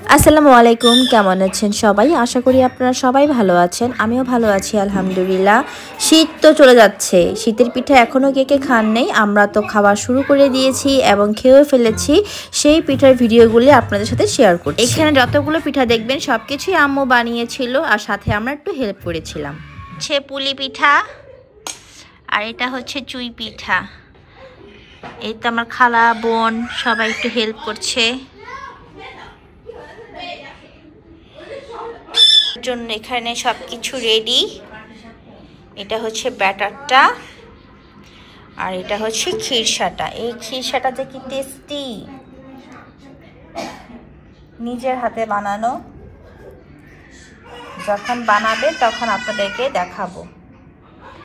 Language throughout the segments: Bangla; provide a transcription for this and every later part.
আসসালামু আলাইকুম, কেমন আছেন সবাই? আশা করি আপনারা সবাই ভালো আছেন। আমিও ভালো আছি আলহামদুলিল্লাহ। শীত তো চলে যাচ্ছে, শীতের পিঠা এখনও কে কে খান নেই, আমরা তো খাওয়া শুরু করে দিয়েছি এবং খেয়েও ফেলেছি। সেই পিঠার ভিডিওগুলি আপনাদের সাথে শেয়ার করছি। এখানে যতগুলো পিঠা দেখবেন সব কিছুই আম্মু বানিয়েছিল আর সাথে আমরা একটু হেল্প করেছিলাম। হচ্ছে পুলি পিঠা আর এটা হচ্ছে চুই পিঠা। এই তো আমার খালা বোন সবাই একটু হেল্প করছে জন্য। এখানে সবকিছু রেডি। এটা হচ্ছে ব্যাটারটা আর এটা হচ্ছে খিরসাটা। এই খিরসাটা যে কি টেস্টি, নিজের হাতে বানানো। যখন বানাবে তখন আপনাদেরকে দেখাবো।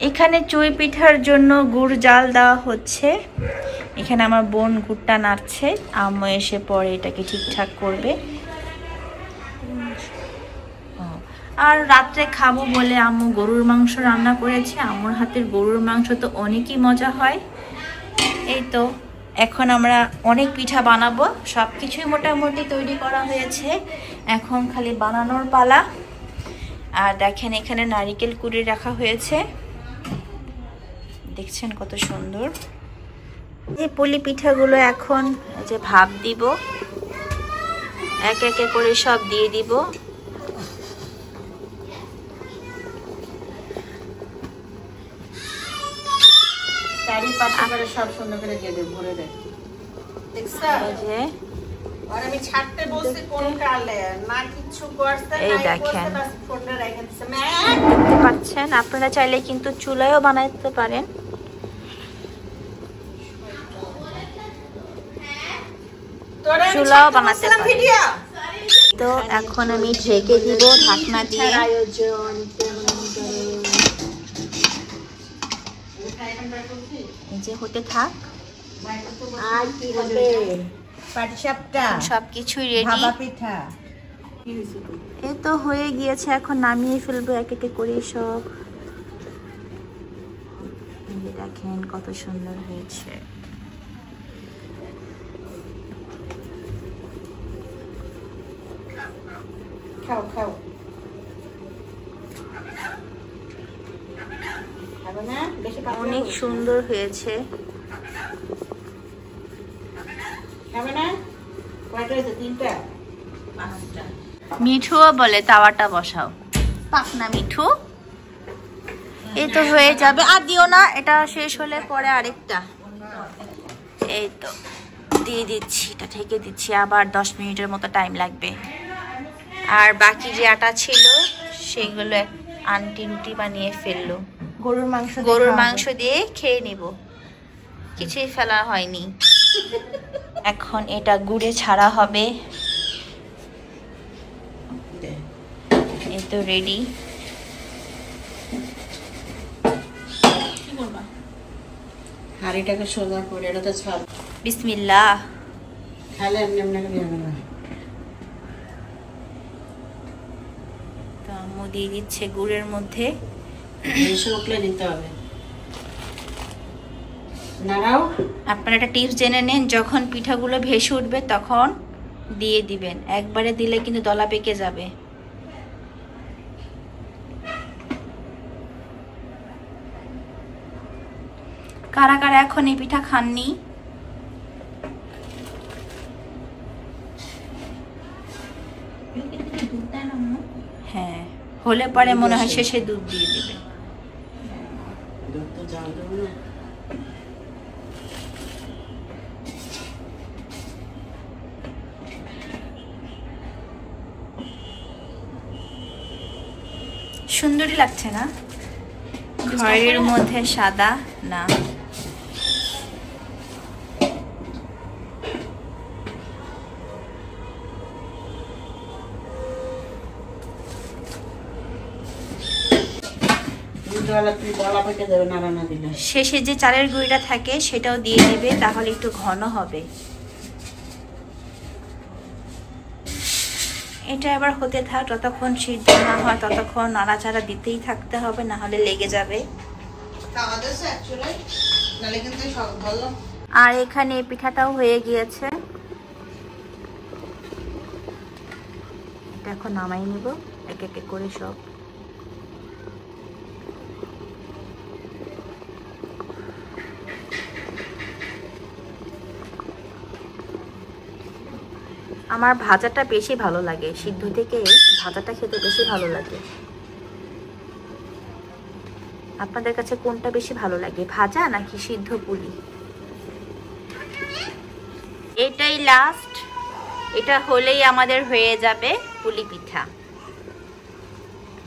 এখানে চুই পিঠার জন্য গুড় জাল দেওয়া হচ্ছে। এখানে আমার বোন গুড়টা নাড়ছে, আম্মু এসে পরে এটাকে ঠিকঠাক করবে। আর রাত্রে খাবো বলে আম্মু গরুর মাংস রান্না করেছে। আম্মুর হাতের গরুর মাংস তো অনেকই মজা হয়। এই তো এখন আমরা অনেক পিঠা বানাবো, সব কিছুই মোটামুটি তৈরি করা হয়েছে, এখন খালি বানানোর পালা। আর দেখেন এখানে নারিকেল কুড়ি রাখা হয়েছে, দেখছেন কত সুন্দর। এই পুলি পিঠাগুলো এখন যে ভাপ দিব, এক একে করে সব দিয়ে দিব। সব সুন্দর করে দিয়ে দেব, ভরে দেব। আমি ছাড়তে বলছি কোন কালে না কিছু করতে এই দেখেন, দেখতে পাচ্ছেন। আপনারা চাইলে কিন্তু চুলায়ও বানাইতে পারেন। চুলাও বানাতে পারেন। তো এখন আমি ঢেকে দিব ঢাকনা দিয়ে। যে হতে থাক। আর কি হবে? পাটিসাপটা সবকিছুই রেডি। পিঠা এই তো হয়ে গিয়েছে, এখন নামিয়ে ফেলবো এক একে করে সব। দেখেন কত সুন্দর হয়েছে। খাও খাও। অনেক সুন্দর হয়েছে। মিঠুও বলে তাওয়াটা বসাও, পাকনা মিঠু। এই তো হয়ে যাবে, আর দিও না, এটা শেষ হলে পরে আরেকটা। এই তো দিয়ে দিচ্ছি, এটা ঢেকে দিচ্ছি, আবার 10 মিনিটের মতো টাইম লাগবে। আর বাকি যে আটা ছিল সেগুলো আন্টি রুটি বানিয়ে ফেললো। গরুর মাংস দিয়ে খেয়ে নিব, কিছুই ফেলা হয়নি। এখন এটা গুড়ে ছাড়া হবে। এই তো রেডি। হাড়িটাকে সোজা করে এটা তো ছাড়। বিসমিল্লাহ। খালে এমনি এমনি করে যাবে না। তো আম্মু দিয়ে দিচ্ছে গুড়ের মধ্যে। বেশি উঠলে দিতে হবে। নাড়াও। আপনারা একটা টিপস জেনে নেন, যখন পিঠাগুলো ভেসে উঠবে তখন দিয়ে দিবেন। একবারে দিলে কিন্তু দলা পেকে যাবে। কারা কারা এখন এই পিঠা খাননি? হ্যাঁ, হলে পরে মনে হয় শেষে দুধ দিয়ে দিবে। সুন্দরই লাগছে না? ঘরের মধ্যে সাদা না। শেষে যে চালের গুঁড়িটা থাকে সেটাও দিয়ে দিবে, তাহলে একটু ঘন হবে। এটা আবার হতে থাক, যতক্ষণ সিদ্ধ না হয় ততক্ষণ নাড়াচাড়া দিতেই থাকতে হবে, না হলে লেগে যাবে। আর এখানে পিঠাটাও হয়ে গিয়েছে। এখন নামাই নিব এক এক করে সব। আমার ভাজাটা বেশি ভালো লাগে, সিদ্ধ থেকে ভাজাটা খেতে বেশি ভালো লাগে। আপনাদের কাছে কোনটা বেশি ভালো লাগে, ভাজা নাকি সিদ্ধ পুলি? এটাই লাস্ট, এটা হলেই আমাদের হয়ে যাবে পুলি পিঠা।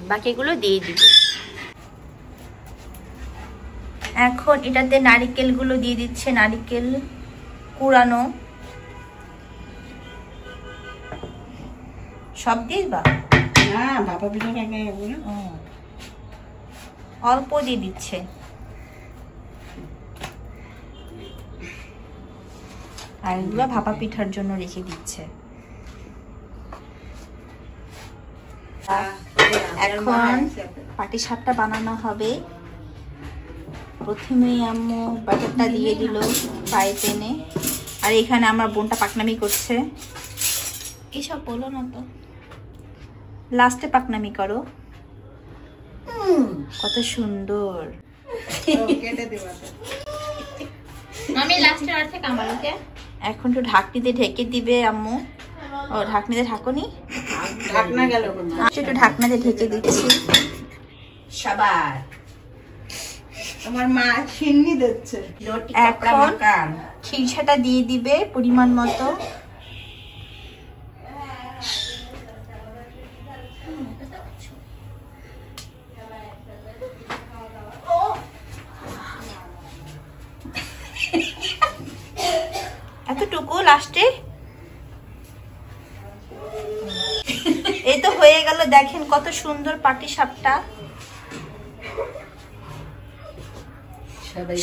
বাকিগুলো দিয়ে দিব। এখন এটাতে নারকেলগুলো দিয়ে দিচ্ছে, নারকেল কুড়ানো সব দিয়ে দিবা? না, ভাপা পিঠাটা অল্প দিয়ে দিচ্ছে। আর এগুলো ভাপা পিঠার জন্য রেখে দিচ্ছে। এখন পাটিসাপটা বানানো হবে। প্রথমেই আম্মু বাটারটা দিয়ে দিল ফ্রাই প্যানে। আর এখানে আমার বোনটা পাকনামি করছে। এসব বলো না তো, লাস্টে পাকনামি করো। কত সুন্দর। আমি লাস্টের অর্ধেক আমাকে এখন একটু ঢাকনিতে ঢেকে দিবে আম্মু। ও ঢাকনিতে ঢাকুনি, ঢাকনা গেল। একটু ঢাকনাতে ঢেকে দিচ্ছি। সবার আমার মা ছিন্নি দিচ্ছে। এখন খিরসাটা দিয়ে দিবে পরিমাণ মতো। এতটুকু লাস্টে। এই তো হয়ে গেল। দেখেন কত সুন্দর পাটিসাপটা।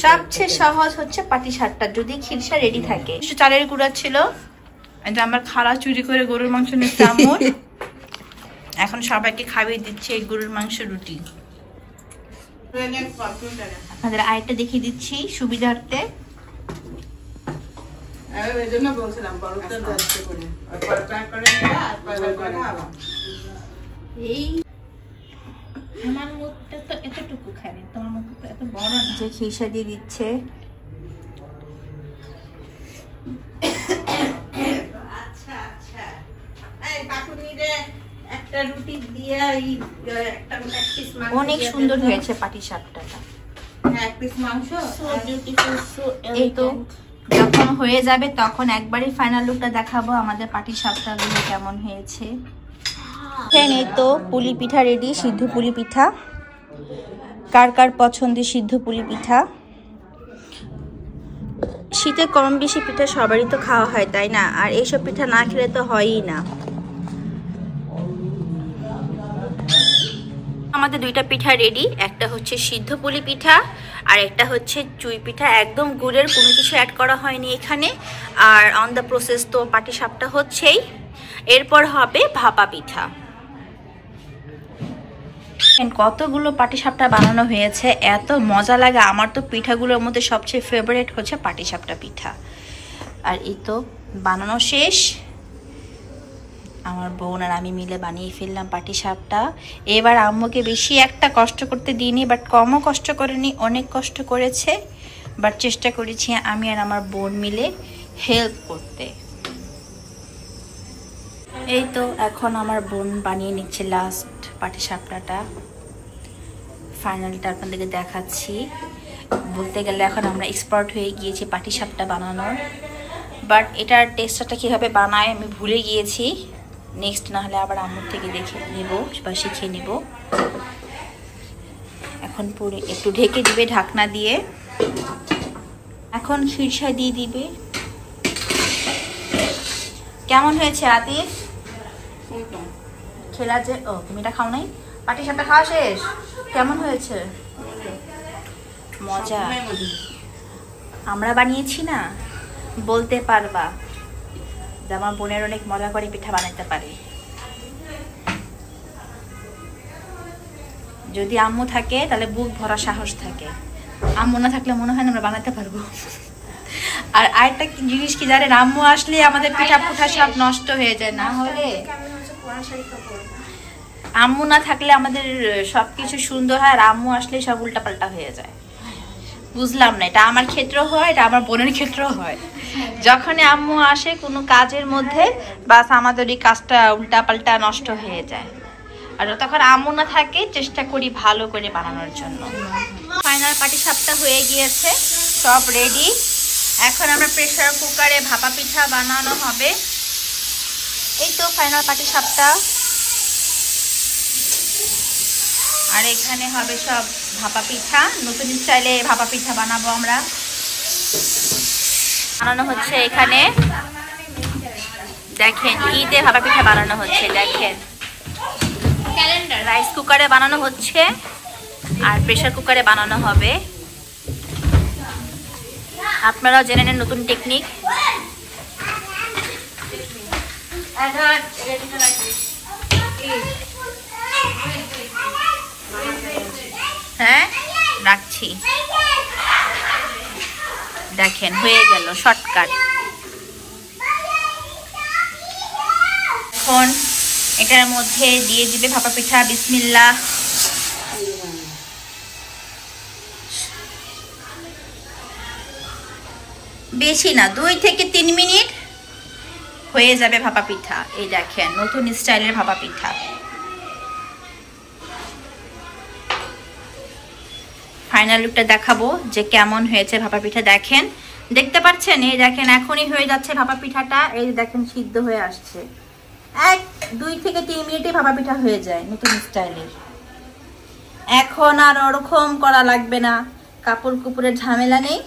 সবচেয়ে সহজ হচ্ছে পাটিসাপটা যদি খিরসা রেডি থাকে। চালের গুঁড়া ছিল, আমার খালা চুরি করে গরুর মাংস নিচ্ছে আম্মুর। এখন সবাইকে খাইয়ে দিচ্ছে এই গরুর মাংস রুটি। আপনাদের আরেকটা দেখিয়ে দিচ্ছি সুবিধার্থে। এই আমার মুখটা তো এতটুকু খাবে, তোমার মুখ তো এত বড় না। যে খিরসা দিয়ে দিচ্ছে। আচ্ছা আচ্ছা, এই কাকুনিরে একটা রুটি দিয়ে একটা পিস মাংস। অনেক সুন্দর হয়েছে পাটিসাপটাটা। হ্যাঁ, এক পিস মাংস। সো বিউটিফুল, সো এই তো যখন হয়ে যাবে তখন একবারই ফাইনাল লুকটা দেখাবো আমাদের পাটিসাপটাগুলো কেমন হয়েছে। এই তো পুলি পিঠা রেডি, সিদ্ধ পুলি পিঠা। কার কার পছন্দের সিদ্ধ পুলি পিঠা? শীতে কম বেশি পিঠা সবারই তো খাওয়া হয়, তাই না? আর এইসব পিঠা না খেলে তো হয়ই না। আমাদের দুইটা পিঠা রেডি, একটা হচ্ছে সিদ্ধ পুলি পিঠা আর একটা হচ্ছে চুই পিঠা। একদম গুড়ের, কোনো কিছু অ্যাড করা হয়নি এখানে। আর অন দ্য প্রসেস তো পাটিসাপটা হচ্ছেই। এরপর হবে ভাপা পিঠা। কতগুলো পাটিসাপটা বানানো হয়েছে, এত মজা লাগে। আমার তো পিঠাগুলোর মধ্যে সবচেয়ে ফেভারিট হচ্ছে পাটিসাপটা পিঠা। আর এই তো বানানো শেষ। আমার বোন আর আমি মিলে বানিয়ে ফেললাম পাটিসাপটা। এবার আম্মুকে বেশি একটা কষ্ট করতে দিইনি, বাট কমও কষ্ট করেনি, অনেক কষ্ট করেছে। বাট চেষ্টা করেছি আমি আর আমার বোন মিলে হেল্প করতে। এই তো এখন আমার বোন বানিয়ে নিচ্ছে লাস্ট পাটিসাপটাটা। ফাইনালটা আপনাদেরকে দেখাচ্ছি। বলতে গেলে এখন আমরা এক্সপার্ট হয়ে গিয়েছি পাটিসাপটা বানানোর। বাট এটার টেস্টটা কীভাবে বানায় আমি ভুলে গিয়েছি। নেক্সট না হলে আবার আম্মুর থেকে দেখে নেব বা শিখে নেব। এখন পুরো একটু ঢেকে দিবে ঢাকনা দিয়ে। এখন খিরসা দিয়ে দিবে। কেমন হয়েছে আতিফ? খেলা যে, ও তুমি এটা খাও নাই? পাটিসাপটা খাওয়া শেষ? কেমন হয়েছে? মজা। আমরা বানিয়েছি না, বলতে পারবা যে আমার বোনের অনেক মজা করে পিঠা বানাতে পারে। যদি আম্মু থাকে তাহলে বুক ভরা সাহস থাকে, আম্মু না থাকলে মনে হয় না আমরা বানাতে পারবো। আর আরেকটা জিনিস কি জানেন, আম্মু আসলে আমাদের পিঠা পুঠা সব নষ্ট হয়ে যায়। না হলে আম্মু না থাকলে আমাদের সবকিছু সুন্দর হয়, আর আম্মু আসলে সব উল্টাপাল্টা হয়ে যায়। বুঝলাম না, এটা আমার ক্ষেত্রেও হয়, এটা আমার বোনের ক্ষেত্রেও হয়। যখন আম্মু আসে কোনো কাজের মধ্যে, বাস আমাদের এই কাজটা উল্টাপাল্টা নষ্ট হয়ে যায়। আর তখন আম্মু না থাকে, চেষ্টা করি ভালো করে বানানোর জন্য। ফাইনাল পাটিসাপটা হয়ে গিয়েছে, সব রেডি। এখন আমরা প্রেসার কুকারে ভাপা পিঠা বানানো হবে। এই তো ফাইনাল পাটিসাপটা। আর এখানে হবে সব ভাপা পিঠা, নতুন স্টাইলে ভাপা পিঠা বানাবো আমরা। বানানো হচ্ছে এখানে, দেখেন ঈদে ভাপা পিঠা বানানো হচ্ছে। দেখেন রাইস কুকারে বানানো হচ্ছে আর প্রেসার কুকারে বানানো হবে। আপনারা জেনে নেন নতুন টেকনিক। হ্যাঁ রাখছি। দেখেন হয়ে গেল শর্টকাট। এখন এটার মধ্যে দিয়ে দিবে ভাপা পিঠা। বিসমিল্লাহ। বেশি না, 2 থেকে 3 মিনিট হয়ে যাবে ভাপা পিঠা। এই দেখেন নতুন স্টাইলের ভাপা পিঠা। ফাইনাল লুকটা দেখাবো যে কেমন হয়েছে ভাপা পিঠা। দেখেন, দেখতে পাচ্ছেন? এই দেখেন এখনই হয়ে যাচ্ছে ভাপা পিঠাটা। এই দেখেন সিদ্ধ হয়ে আসছে। 2 থেকে 3 মিনিটে ভাপা পিঠা হয়ে যায় নতুন স্টাইলের। এখন আর ওরকম করা লাগবে না, কাপড় কুপড়ের ঝামেলা নেই।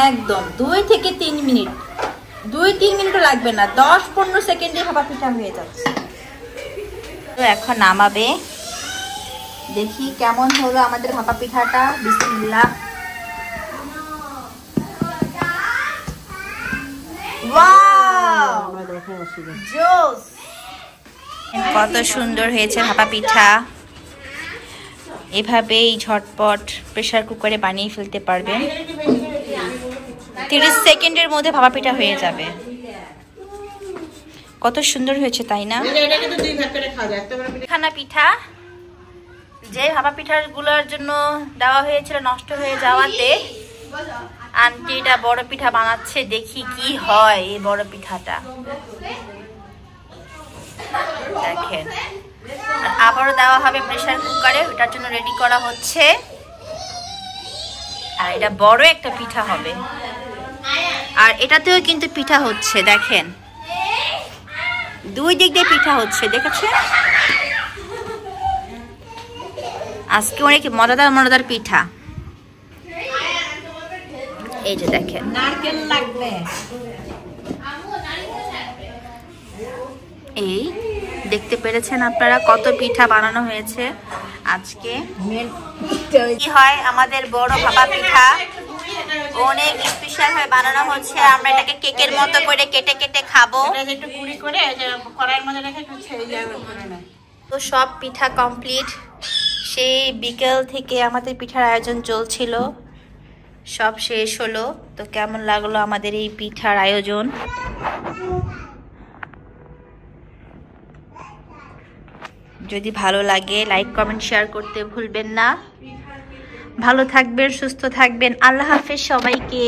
একদম 2 থেকে 3 মিনিট, 2-3 মিনিটও লাগবে না, 10-15 সেকেন্ডে ভাপা পিঠা হয়ে যাচ্ছে। তো এখন নামাবে, দেখি কেমন হলো আমাদের ভাপা পিঠাটা। বিসমিল্লাহ। ওয়াও, জোস! কত সুন্দর হয়েছে ভাপা পিঠা। এভাবেই ঝটপট প্রেসার কুকারে বানিয়ে ফেলতে পারবেন। 30 সেকেন্ডের মধ্যে ভাপা পিঠা হয়ে যাবে। কত সুন্দর হয়েছে তাই না? খানা পিঠা, যে ভাপা পিঠার গুলোর জন্য দেওয়া হয়েছিল নষ্ট হয়ে যাওয়াতে আন্টি এটা বড় পিঠা বানাচ্ছে। দেখি কি হয় এই বড় পিঠাটা। দেখেন, আবারও দেওয়া হবে প্রেসার কুকারে, ওটার জন্য রেডি করা হচ্ছে। আর এটা বড় একটা পিঠা হবে। আর এটাতেও কিন্তু পিঠা হচ্ছে, দেখেন 2 দিক দিয়ে পিঠা হচ্ছে, দেখেছেন? আজকে অনেক মজাদার পিঠা। এই যে দেখেন, নারকেল লাগবে। এই দেখতে পেরেছেন আপনারা কত পিঠা বানানো হয়েছে আজকে। কি হয় আমাদের বড় ভাপা পিঠা অনেক স্পেশাল ভাবে বানানো হচ্ছে। আমরা এটাকে কেকের মতো করে কেটে কেটে খাবো। একটু গুঁড়ি করে কড়াইয়ের মধ্যে রেখে একটু ছেড়ে করে নেয়। তো সব পিঠা কমপ্লিট। সেই বিকেল থেকে আমাদের পিঠার আয়োজন চলছিল, সব শেষ হলো। তো কেমন লাগলো আমাদের এই পিঠার আয়োজন? যদি ভালো লাগে লাইক কমেন্ট শেয়ার করতে ভুলবেন না। ভালো থাকবেন, সুস্থ থাকবেন। আল্লাহ হাফেজ সবাইকে।